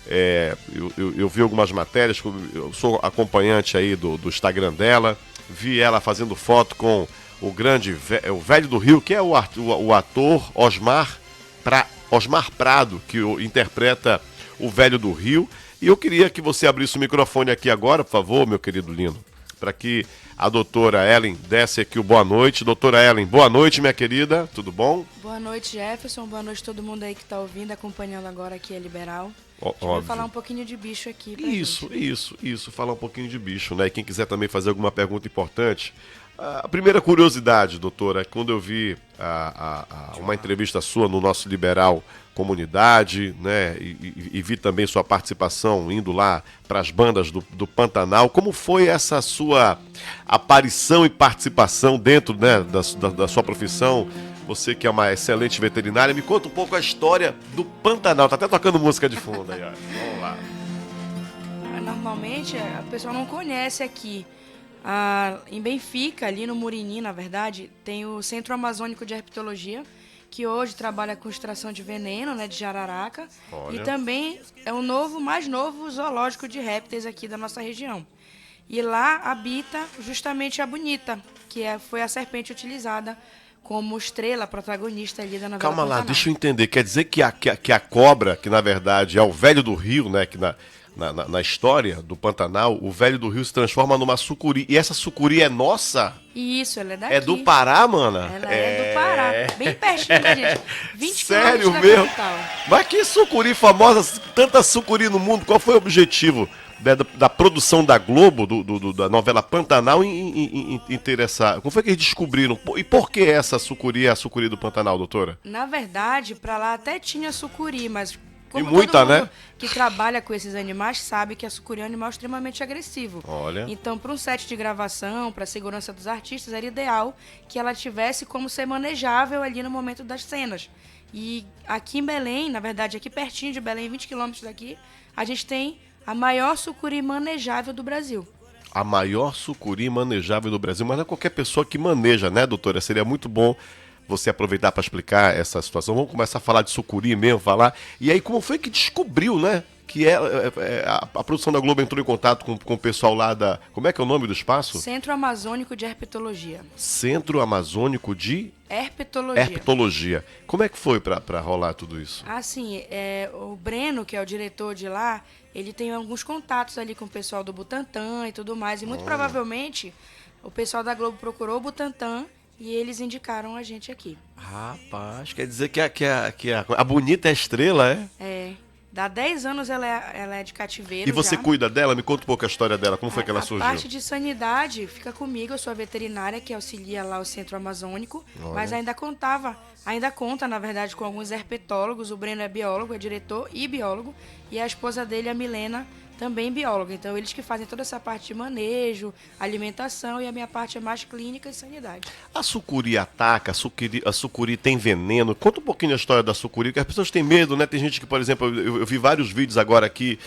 Eu vi algumas matérias, eu sou acompanhante aí do Instagram dela, vi ela fazendo foto com o velho do Rio, que é o ator Osmar Prado, que interpreta o velho do Rio. E eu queria que você abrisse o microfone aqui agora, por favor, meu querido lindo, para que a doutora Ellen desse aqui o boa noite. Doutora Ellen, boa noite, minha querida, tudo bom? Boa noite, Jefferson, boa noite a todo mundo aí que está ouvindo, acompanhando agora aqui a Liberal. Vou falar um pouquinho de bicho aqui pra Isso, falar um pouquinho de bicho, né? E quem quiser também fazer alguma pergunta importante. A primeira curiosidade, doutora, é quando eu vi uma entrevista sua no nosso Liberal Comunidade, né? E vi também sua participação indo lá para as bandas do Pantanal. Como foi essa sua aparição e participação dentro, né, da sua profissão? Você que é uma excelente veterinária, me conta um pouco a história do Pantanal. Tá até tocando música de fundo aí, ó. Vamos lá. Normalmente a pessoa não conhece aqui. Em Benfica, ali no Murinim, na verdade, tem o Centro Amazônico de Herpetologia, que hoje trabalha com extração de veneno, né, de jararaca. Olha. E também é o mais novo zoológico de répteis aqui da nossa região. E lá habita justamente a Bonita, que foi a serpente utilizada como estrela protagonista ali da novela Calma lá, Pantanal. deixa eu entender. Quer dizer que a cobra, que na verdade é o velho do Rio, né, que na história do Pantanal, o velho do Rio se transforma numa sucuri. E essa sucuri é nossa? Isso, ela é daqui. É do Pará, mana? Ela é do Pará, bem pertinho da gente. 20 Sério quilômetros mesmo? da capital. Mas que sucuri famosa, tanta sucuri no mundo. Qual foi o objetivo da produção da Globo, da novela Pantanal, em ter essa... Como foi que eles descobriram? E por que essa sucuri é a sucuri do Pantanal, doutora? Na verdade, pra lá até tinha sucuri, mas... Como e muita, todo mundo, né? Que trabalha com esses animais sabe que a sucuri é um animal extremamente agressivo. Olha. Então, para um set de gravação, para a segurança dos artistas, era ideal que ela tivesse como ser manejável ali no momento das cenas. E aqui em Belém, na verdade, aqui pertinho de Belém, 20 quilômetros daqui, a gente tem a maior sucuri manejável do Brasil. A maior sucuri manejável do Brasil, mas não é qualquer pessoa que maneja, né, doutora? Seria muito bom você aproveitar para explicar essa situação. Vamos começar a falar de sucuri mesmo, falar. E aí, como foi que descobriu, né? Que a produção da Globo entrou em contato com o pessoal lá da... Como é que é o nome do espaço? Centro Amazônico de Herpetologia. Centro Amazônico de... Herpetologia. Como é que foi para rolar tudo isso? Assim, o Breno, que é o diretor de lá, ele tem alguns contatos ali com o pessoal do Butantan e tudo mais. E muito provavelmente o pessoal da Globo procurou o Butantan e eles indicaram a gente aqui. Rapaz, quer dizer que a Bonita é a estrela, é? É. Dá 10 anos ela é de cativeiro. E você já. Cuida dela? Me conta um pouco a história dela. Como foi que ela surgiu? A parte de sanidade fica comigo, eu sou a veterinária que auxilia lá o Centro Amazônico. Olha. Mas ainda conta, na verdade, com alguns herpetólogos. O Breno é biólogo, é diretor e biólogo. E a esposa dele, a Milena, também bióloga. Então, eles que fazem toda essa parte de manejo, alimentação, e a minha parte é mais clínica e sanidade. A sucuri ataca, a sucuri tem veneno. Conta um pouquinho a história da sucuri, porque as pessoas têm medo, né? Tem gente que, por exemplo, eu vi vários vídeos agora aqui,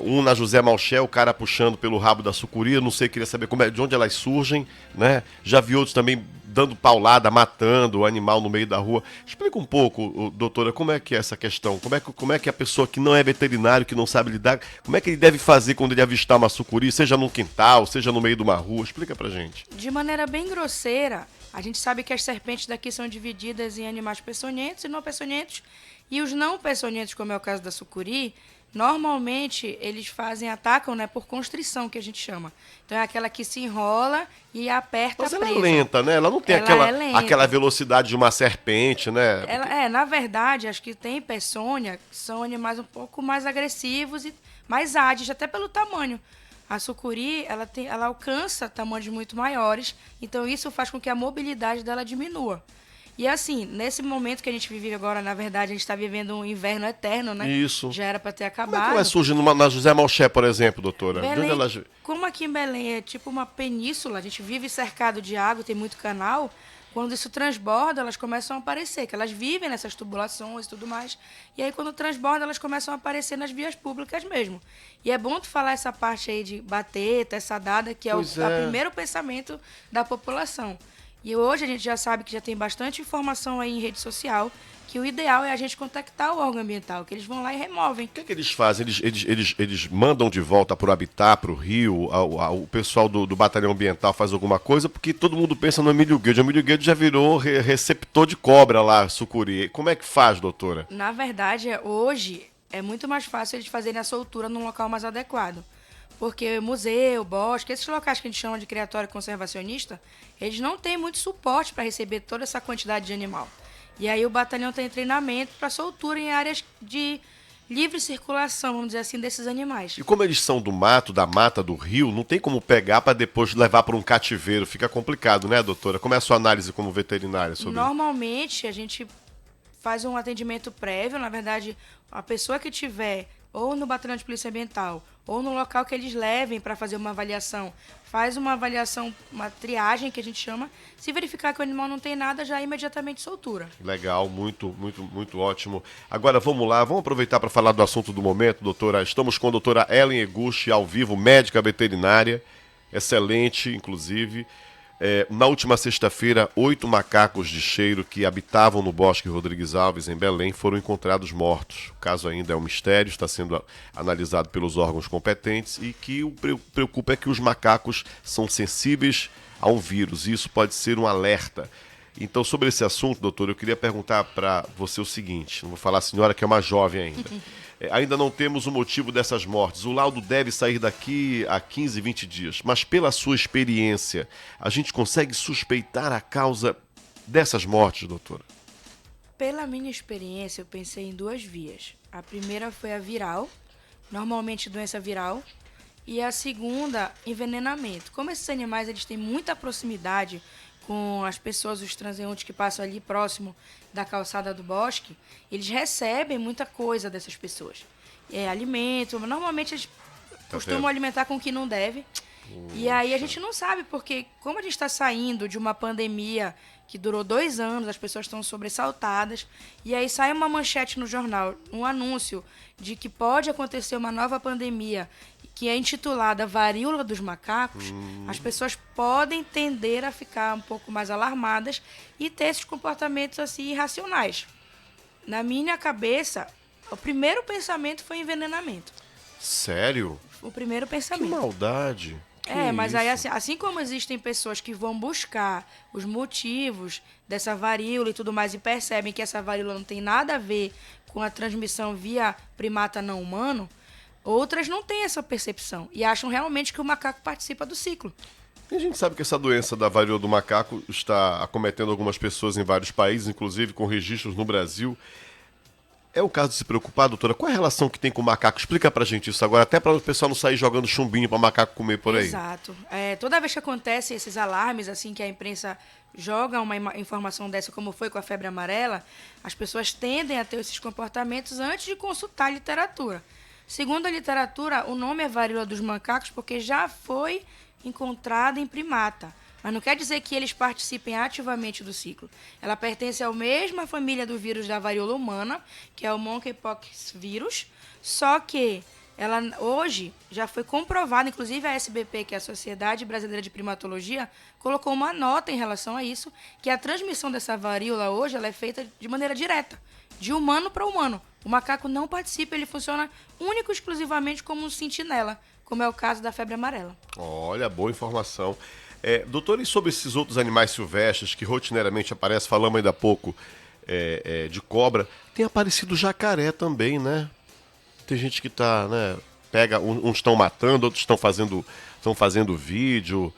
um na José Malcher, o cara puxando pelo rabo da sucuri, eu não sei, queria saber de onde elas surgem, né? Já vi outros também dando paulada, matando o animal no meio da rua. Explica um pouco, doutora, como é que é essa questão? Como é que a pessoa que não é veterinário, que não sabe lidar, como é que ele deve fazer quando ele avistar uma sucuri, seja num quintal, seja no meio de uma rua? Explica pra gente. De maneira bem grosseira, a gente sabe que as serpentes daqui são divididas em animais peçonhentos e não peçonhentos, e os não peçonhentos, como é o caso da sucuri, normalmente eles atacam, né, por constrição, que a gente chama. Então é aquela que se enrola e aperta a presa. Mas ela é lenta, né? Ela não tem aquela velocidade de uma serpente, né? Na verdade, acho que tem peçonha, são animais um pouco mais agressivos e mais ágeis, até pelo tamanho. A sucuri, ela alcança tamanhos muito maiores, então isso faz com que a mobilidade dela diminua. E assim, nesse momento que a gente vive agora, na verdade, a gente está vivendo um inverno eterno, né? Isso. Já era para ter acabado. Como é que vai surgir na José Malcher, por exemplo, doutora? Belém, como aqui em Belém é tipo uma península, a gente vive cercado de água, tem muito canal, quando isso transborda, elas começam a aparecer, que elas vivem nessas tubulações e tudo mais. E aí, quando transborda, elas começam a aparecer nas vias públicas mesmo. E é bom tu falar essa parte aí de bater, essa dada, que é o primeiro pensamento da população. E hoje a gente já sabe que já tem bastante informação aí em rede social que o ideal é a gente contactar o órgão ambiental, que eles vão lá e removem. O que é que eles fazem? Eles mandam de volta para o habitat, para o rio, o pessoal do batalhão ambiental faz alguma coisa, porque todo mundo pensa no Emílio Guedes. O Emílio Guedes já virou receptor de cobra lá, sucuri. Como é que faz, doutora? Na verdade, hoje é muito mais fácil eles fazerem a soltura num local mais adequado. Porque museu, bosque, esses locais que a gente chama de criatório conservacionista, eles não têm muito suporte para receber toda essa quantidade de animal. E aí o batalhão tem treinamento para soltura em áreas de livre circulação, vamos dizer assim, desses animais. E como eles são do mato, da mata, do rio, não tem como pegar para depois levar para um cativeiro. Fica complicado, né, doutora? Como é a sua análise como veterinária sobre isso? Normalmente a gente faz um atendimento prévio, na verdade, a pessoa que tiver ou no batalhão de polícia ambiental ou no local que eles levem para fazer uma avaliação, faz uma avaliação, uma triagem que a gente chama, se verificar que o animal não tem nada, já imediatamente soltura. Legal, muito ótimo. Agora vamos lá, vamos aproveitar para falar do assunto do momento, doutora. Estamos com a doutora Ellen Eguchi, ao vivo, médica veterinária, excelente, inclusive. Na última sexta-feira, 8 macacos de cheiro que habitavam no Bosque Rodrigues Alves, em Belém, foram encontrados mortos. O caso ainda é um mistério, está sendo analisado pelos órgãos competentes e que o preocupa é que os macacos são sensíveis a um vírus e isso pode ser um alerta. Então, sobre esse assunto, doutor, eu queria perguntar para você o seguinte, não vou falar a senhora que é uma jovem ainda. Ainda não temos o motivo dessas mortes. O laudo deve sair daqui a 15, 20 dias. Mas pela sua experiência, a gente consegue suspeitar a causa dessas mortes, doutora? Pela minha experiência, eu pensei em duas vias. A primeira foi a viral, normalmente doença viral, e a segunda, envenenamento. Como esses animais eles têm muita proximidade com as pessoas, os transeuntes que passam ali próximo da calçada do bosque, eles recebem muita coisa dessas pessoas. Alimento, normalmente eles costumam alimentar com o que não deve. E aí a gente não sabe, porque como a gente está saindo de uma pandemia que durou 2 anos, as pessoas estão sobressaltadas, e aí sai uma manchete no jornal, um anúncio de que pode acontecer uma nova pandemia, que é intitulada Varíola dos Macacos, as pessoas podem tender a ficar um pouco mais alarmadas e ter esses comportamentos assim irracionais. Na minha cabeça, o primeiro pensamento foi envenenamento. Sério? O primeiro Que pensamento. maldade. Que Mas aí isso? assim como existem pessoas que vão buscar os motivos dessa varíola e tudo mais e percebem que essa varíola não tem nada a ver com a transmissão via primata não humano, outras não têm essa percepção e acham realmente que o macaco participa do ciclo. E a gente sabe que essa doença da varíola do macaco está acometendo algumas pessoas em vários países, inclusive com registros no Brasil. É o caso de se preocupar, doutora? Qual é a relação que tem com o macaco? Explica pra gente isso agora, até para o pessoal não sair jogando chumbinho para macaco comer por aí. Exato. Toda vez que acontece esses alarmes, assim, que a imprensa joga uma informação dessa, como foi com a febre amarela, as pessoas tendem a ter esses comportamentos antes de consultar a literatura. Segundo a literatura, o nome é varíola dos macacos porque já foi encontrada em primata. Mas não quer dizer que eles participem ativamente do ciclo. Ela pertence à mesma família do vírus da varíola humana, que é o monkeypox vírus, só que ela hoje já foi comprovada, inclusive a SBP, que é a Sociedade Brasileira de Primatologia, colocou uma nota em relação a isso, que a transmissão dessa varíola hoje ela é feita de maneira direta, de humano para humano. O macaco não participa, ele funciona único e exclusivamente como um sentinela, como é o caso da febre amarela. Olha, boa informação. Doutor, e sobre esses outros animais silvestres que rotineiramente aparecem, falamos ainda há pouco de cobra, tem aparecido jacaré também, né? Tem gente que tá, né? Pega, uns estão matando, outros estão fazendo vídeo.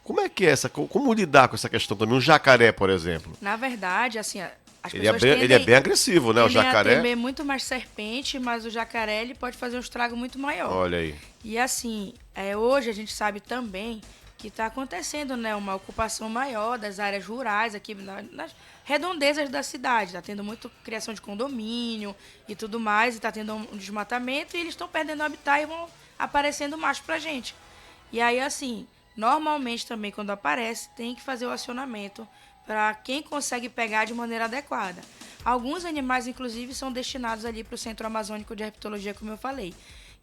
Como é que é como lidar com essa questão também? Um jacaré, por exemplo. Na verdade, assim, as Ele é pessoas bem, ele é bem agressivo, né? O tendem a jacaré. temer muito mais serpente, mas o jacaré ele pode fazer um estrago muito maior. Olha aí. E assim, hoje a gente sabe também que está acontecendo, né, uma ocupação maior das áreas rurais aqui nas redondezas da cidade. Está tendo muito criação de condomínio e tudo mais, e está tendo um desmatamento e eles estão perdendo o habitat e vão aparecendo mais pra gente. E aí, assim, normalmente também quando aparece, tem que fazer o acionamento para quem consegue pegar de maneira adequada. Alguns animais, inclusive, são destinados ali para o Centro Amazônico de Herpetologia, como eu falei.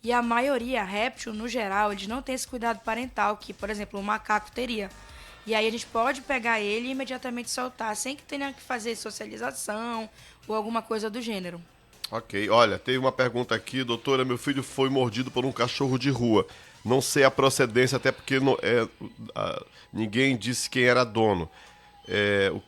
E a maioria, réptil, no geral, eles não têm esse cuidado parental que, por exemplo, o macaco teria. E aí a gente pode pegar ele e imediatamente soltar, sem que tenha que fazer socialização ou alguma coisa do gênero. Ok, olha, tem uma pergunta aqui, doutora, meu filho foi mordido por um cachorro de rua. Não sei a procedência, até porque ninguém disse quem era dono.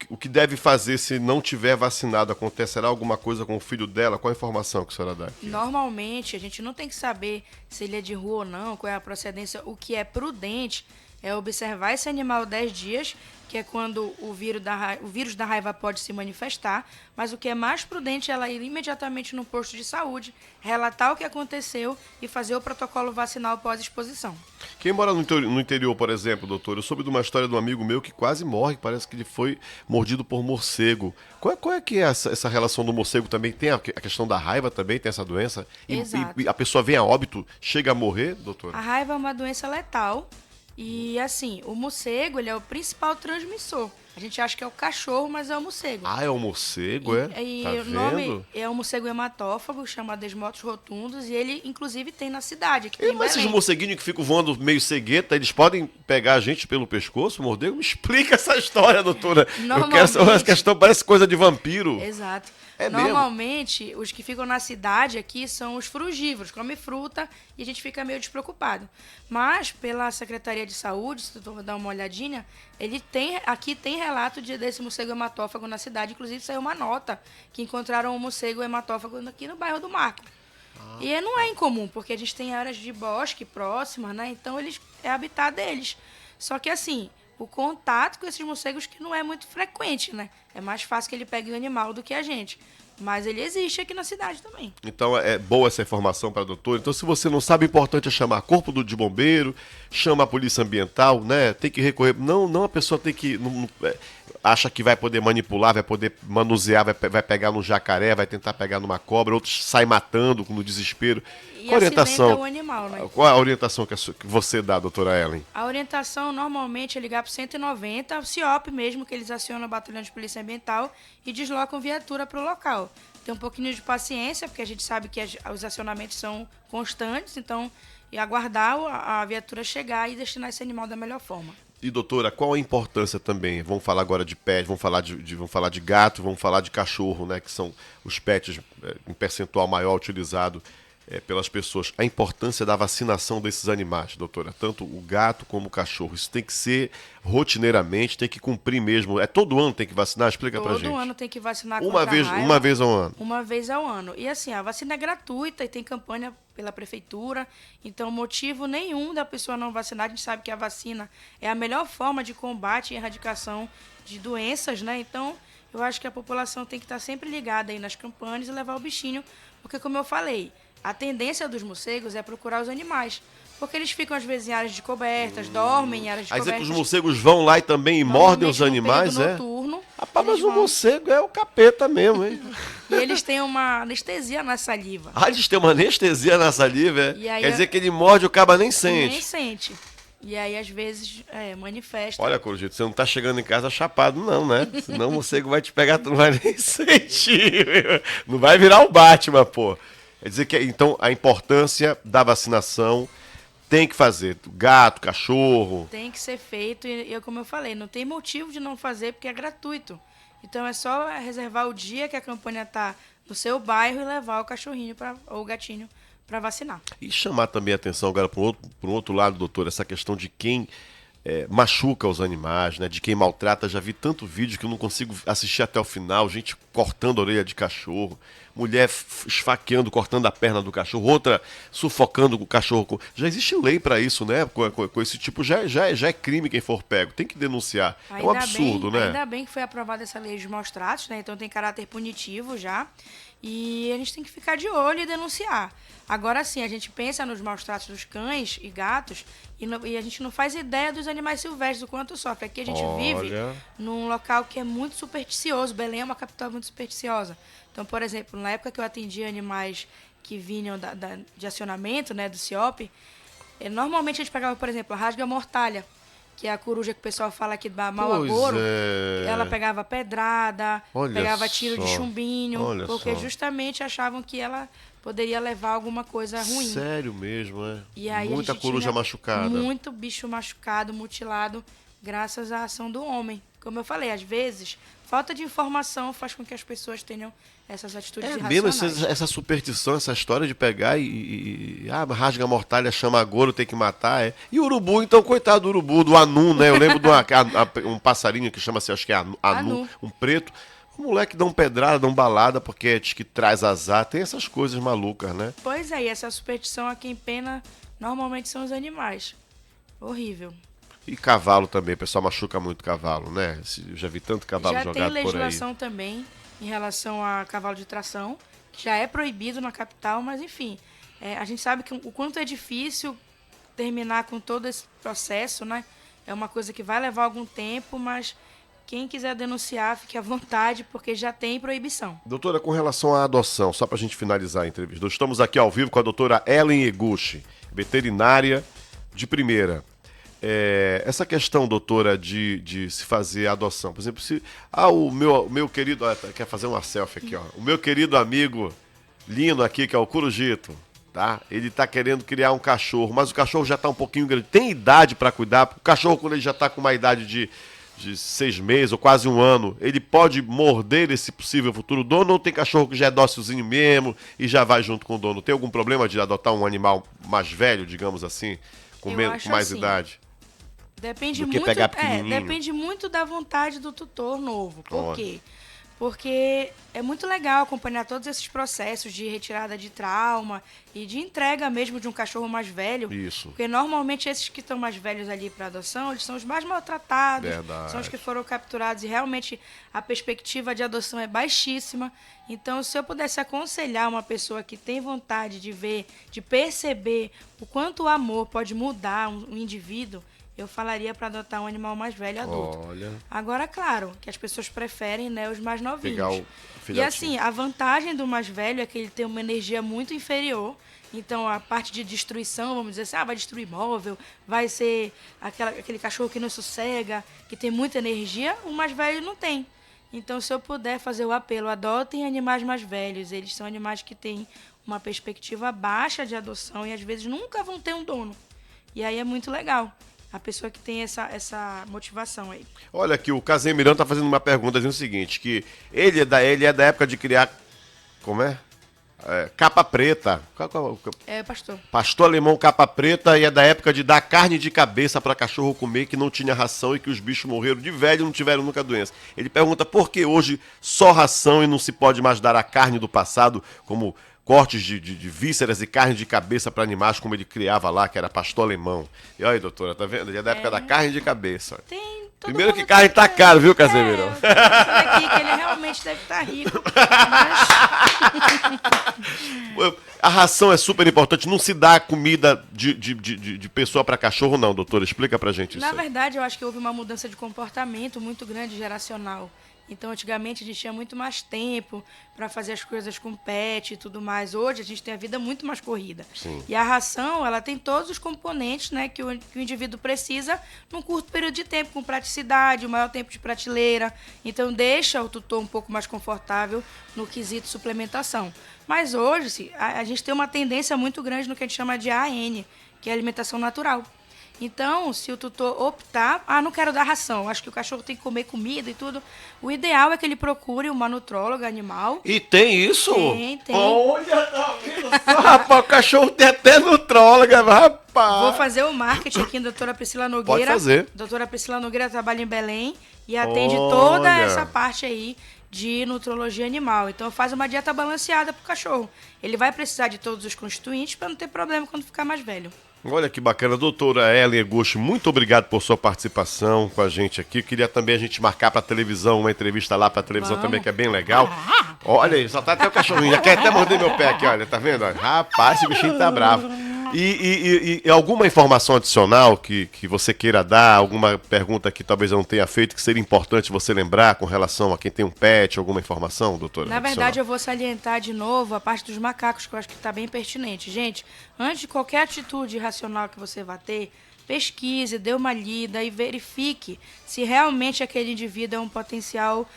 O que deve fazer se não tiver vacinado? Acontecerá alguma coisa com o filho dela? Qual a informação que a senhora dá aqui? Normalmente, a gente não tem que saber se ele é de rua ou não, qual é a procedência. O que é prudente é observar esse animal 10 dias, que é quando o vírus da raiva pode se manifestar, mas o que é mais prudente é ela ir imediatamente no posto de saúde, relatar o que aconteceu e fazer o protocolo vacinal pós-exposição. Quem mora no interior, por exemplo, doutor, eu soube de uma história de um amigo meu que quase morre, parece que ele foi mordido por morcego. Qual é que é essa relação do morcego também? Tem a questão da raiva também, tem essa doença? Exato. E a pessoa vem a óbito, chega a morrer, doutor? A raiva é uma doença letal e, assim, o morcego ele é o principal transmissor. A gente acha que é o cachorro, mas é o morcego. Ah, é o morcego, é? E Tá o nome vendo? é um morcego hematófago, chama Desmotos rotundos, e ele, inclusive, tem na cidade, aqui em Mas esses Belém. morceguinhos que ficam voando meio cegueta, eles podem pegar a gente pelo pescoço, morder? Me explica essa história, doutora. Eu quero saber, essa questão parece coisa de vampiro. Exato. É mesmo? Normalmente, os que ficam na cidade aqui são os frugívoros, comem fruta e a gente fica meio despreocupado. Mas, pela Secretaria de Saúde, se tu dar uma olhadinha, aqui tem relato desse morcego hematófago na cidade. Inclusive, saiu uma nota que encontraram um morcego hematófago aqui no bairro do Marco. E não é incomum, porque a gente tem áreas de bosque próximas, né? Então, é habitat deles. Só que, assim, o contato com esses morcegos que não é muito frequente, né? É mais fácil que ele pegue o animal do que a gente. Mas ele existe aqui na cidade também. Então é boa essa informação para a doutora. Então, se você não sabe, o importante é chamar corpo de bombeiro, chama a polícia ambiental, né? Tem que recorrer. Não a pessoa tem que. Acha que vai poder manipular, vai poder manusear, vai pegar no jacaré, vai tentar pegar numa cobra, outros saem matando no desespero. E Qual a orientação? o animal, né? Qual a orientação que você dá, doutora Ellen? A orientação normalmente é ligar para o 190, o CIOP mesmo, que eles acionam o batalhão de polícia ambiental e deslocam viatura para o local. Tem um pouquinho de paciência, porque a gente sabe que os acionamentos são constantes, então e aguardar a viatura chegar e destinar esse animal da melhor forma. E doutora, qual a importância também? Vamos falar agora de pet, vamos falar de gato, vamos falar de cachorro, né? Que são os pets em percentual maior utilizado pelas pessoas. A importância da vacinação desses animais, doutora, tanto o gato como o cachorro. Isso tem que ser rotineiramente, tem que cumprir mesmo. Todo ano tem que vacinar? Explica pra gente. Todo ano tem que vacinar Uma contra a raiva. Uma vez ao ano. Uma vez ao ano. E assim, a vacina é gratuita e tem campanha pela prefeitura. Então, motivo nenhum da pessoa não vacinar. A gente sabe que a vacina é a melhor forma de combate e erradicação de doenças, né? Então, eu acho que a população tem que estar sempre ligada aí nas campanhas e levar o bichinho. Porque, como eu falei, a tendência dos morcegos é procurar os animais. Porque eles ficam, às vezes, em áreas de cobertas, dormem em áreas de Aí dizer cobertas. que os morcegos vão lá e também mordem os animais, é? Noturno, rapaz, mas o morcego é o capeta mesmo, hein? E eles têm uma anestesia na saliva. Ah, eles têm uma anestesia na saliva, é? E aí Quer dizer que ele morde e o caba nem Nem sente. sente. E aí, às vezes, manifesta. Olha, Corujito, você não tá chegando em casa chapado, não, né? Senão o morcego vai te pegar, tu não vai nem sentir. Não vai virar o Batman, pô. Quer dizer que, então, a importância da vacinação tem que fazer. Gato, cachorro. Tem que ser feito. E como eu falei, não tem motivo de não fazer, porque é gratuito. Então, é só reservar o dia que a campanha tá no seu bairro e levar o cachorrinho ou o gatinho para vacinar. E chamar também a atenção agora para um outro lado, doutor, essa questão de quem machuca os animais, né? De quem maltrata. Já vi tanto vídeo que eu não consigo assistir até o final. Gente cortando a orelha de cachorro, mulher esfaqueando, cortando a perna do cachorro, outra sufocando o cachorro. Já existe lei para isso, né? Com esse tipo, já é crime quem for pego. Tem que denunciar. É um absurdo, né? Ainda bem que foi aprovada essa lei de maus tratos, né? Então tem caráter punitivo já. E a gente tem que ficar de olho e denunciar. Agora sim, a gente pensa nos maus tratos dos cães e gatos e a gente não faz ideia dos animais silvestres, o quanto sofre. Aqui a gente vive num local que é muito supersticioso. Belém é uma capital muito supersticiosa. Então, por exemplo, na época que eu atendia animais que vinham de acionamento, né, do CIOP, normalmente a gente pegava, por exemplo, a rasga-mortalha, que é a coruja que o pessoal fala aqui do Mau-Agouro. Ela pegava pedrada, pegava tiro de chumbinho, porque justamente achavam que ela poderia levar alguma coisa ruim. Sério mesmo, é? E aí muita coruja machucada. Muito bicho machucado, mutilado. graças à ação do homem. Como eu falei, às vezes, falta de informação faz com que as pessoas tenham essas atitudes Mesmo irracionais. essa superstição, essa história de pegar rasga a mortalha, chama a golo, tem que matar. E o urubu, então, coitado do urubu, do anu, né? Eu lembro de um passarinho que chama-se, acho que é anu, um preto. O moleque dá um pedrada, dá um balada, porque diz que traz azar. Tem essas coisas malucas, né? Pois é, e essa superstição a quem pena normalmente são os animais. Horrível. E cavalo também, o pessoal machuca muito cavalo, né? Eu já vi tanto cavalo Já jogado tem por aí. legislação também em relação a cavalo de tração, que já é proibido na capital, mas enfim, a gente sabe que o quanto é difícil terminar com todo esse processo, né? É uma coisa que vai levar algum tempo, mas quem quiser denunciar, fique à vontade, porque já tem proibição. Doutora, com relação à adoção, só para a gente finalizar a entrevista, nós estamos aqui ao vivo com a doutora Ellen Eguchi, veterinária de primeira. Essa questão, doutora, de se fazer a adoção, por exemplo, se o meu querido, quer fazer uma selfie aqui, ó, o meu querido amigo Lino aqui, que é o Corujito, tá? Ele tá querendo criar um cachorro, mas o cachorro já tá um pouquinho grande, tem idade para cuidar, o cachorro quando ele já tá com uma idade de 6 meses ou quase um ano, ele pode morder esse possível futuro dono, ou tem cachorro que já é dócilzinho mesmo e já vai junto com o dono? Tem algum problema de adotar um animal mais velho, digamos assim, com mais assim, idade? Depende Do que muito, pegar pequenininho. depende muito da vontade do tutor novo. Por Olha. quê? Porque é muito legal acompanhar todos esses processos de retirada de trauma e de entrega mesmo de um cachorro mais velho. Isso. Porque normalmente esses que estão mais velhos ali para adoção, eles são os mais maltratados, Verdade. são os que foram capturados e realmente a perspectiva de adoção é baixíssima. Então, se eu pudesse aconselhar uma pessoa que tem vontade de ver, de perceber o quanto o amor pode mudar um indivíduo, eu falaria para adotar um animal mais velho adulto. Olha. Agora, claro, que as pessoas preferem, né, os mais novinhos. Pegar o E filhotinho. assim, a vantagem do mais velho é que ele tem uma energia muito inferior. Então, a parte de destruição, vamos dizer assim, vai destruir móvel, vai ser aquele cachorro que não sossega, que tem muita energia, o mais velho não tem. Então, se eu puder fazer o apelo, adotem animais mais velhos. Eles são animais que têm uma perspectiva baixa de adoção e às vezes nunca vão ter um dono. E aí é muito legal. A pessoa que tem essa motivação aí. Olha aqui, o Casemiro tá fazendo uma pergunta dizendo o seguinte, que ele é da época de criar, como é? Capa preta. Pastor. Pastor alemão capa preta, e é da época de dar carne de cabeça para cachorro comer, que não tinha ração e que os bichos morreram de velho e não tiveram nunca doença. Ele pergunta por que hoje só ração e não se pode mais dar a carne do passado, como cortes de vísceras e carne de cabeça para animais, como ele criava lá, que era pastor alemão. E olha aí, doutora, tá vendo? Ele é da época da carne de cabeça. Tem todo Primeiro mundo que carne tá caro, viu, Casemiro? Eu tô pensando aqui que ele realmente deve estar rico. Mas A ração é super importante, não se dá comida de pessoa para cachorro, não, doutora. Explica pra gente isso na aí. verdade, eu acho que houve uma mudança de comportamento muito grande, geracional. Então, antigamente, a gente tinha muito mais tempo para fazer as coisas com pet e tudo mais. Hoje, a gente tem a vida muito mais corrida. Sim. E a ração, ela tem todos os componentes, né, que o indivíduo precisa num curto período de tempo, com praticidade, o maior tempo de prateleira. Então, deixa o tutor um pouco mais confortável no quesito suplementação. Mas hoje, a gente tem uma tendência muito grande no que a gente chama de AN, que é alimentação natural. Então, se o tutor optar, não quero dar ração, acho que o cachorro tem que comer comida e tudo, o ideal é que ele procure uma nutróloga animal. E tem isso? Tem. Olha, tá vendo só, rapaz, o cachorro tem até nutróloga, rapaz. Vou fazer o marketing aqui, doutora Priscila Nogueira. Pode fazer. Doutora Priscila Nogueira trabalha em Belém e atende Olha. toda essa parte aí de nutrologia animal. Então, faz uma dieta balanceada pro cachorro. Ele vai precisar de todos os constituintes para não ter problema quando ficar mais velho. Olha que bacana, doutora Ellen Eguchi, muito obrigado por sua participação com a gente aqui. Queria também a gente marcar pra televisão, uma entrevista lá pra televisão também, que é bem legal. Olha aí, só tá até o cachorrinho, já quer até morder meu pé aqui, olha, tá vendo? Rapaz, esse bichinho tá bravo. E alguma informação adicional que você queira dar, alguma pergunta que talvez eu não tenha feito, que seria importante você lembrar com relação a quem tem um pet, alguma informação, doutora? Na verdade, eu vou salientar de novo a parte dos macacos, que eu acho que está bem pertinente. Gente, antes de qualquer atitude irracional que você vá ter, pesquise, dê uma lida e verifique se realmente aquele indivíduo é um potencial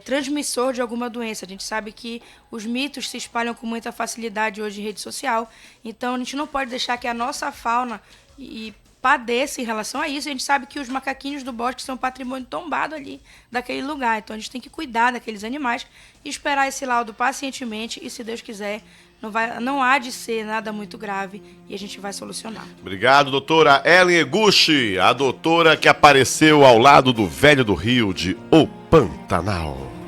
transmissor de alguma doença. A gente sabe que os mitos se espalham com muita facilidade hoje em rede social, então a gente não pode deixar que a nossa fauna e padeça em relação a isso. A gente sabe que os macaquinhos do bosque são patrimônio tombado ali daquele lugar. Então a gente tem que cuidar daqueles animais e esperar esse laudo pacientemente e, se Deus quiser, não há de ser nada muito grave e a gente vai solucionar. Obrigado, doutora Ellen Eguchi, a doutora que apareceu ao lado do Velho do Rio de O Pantanal.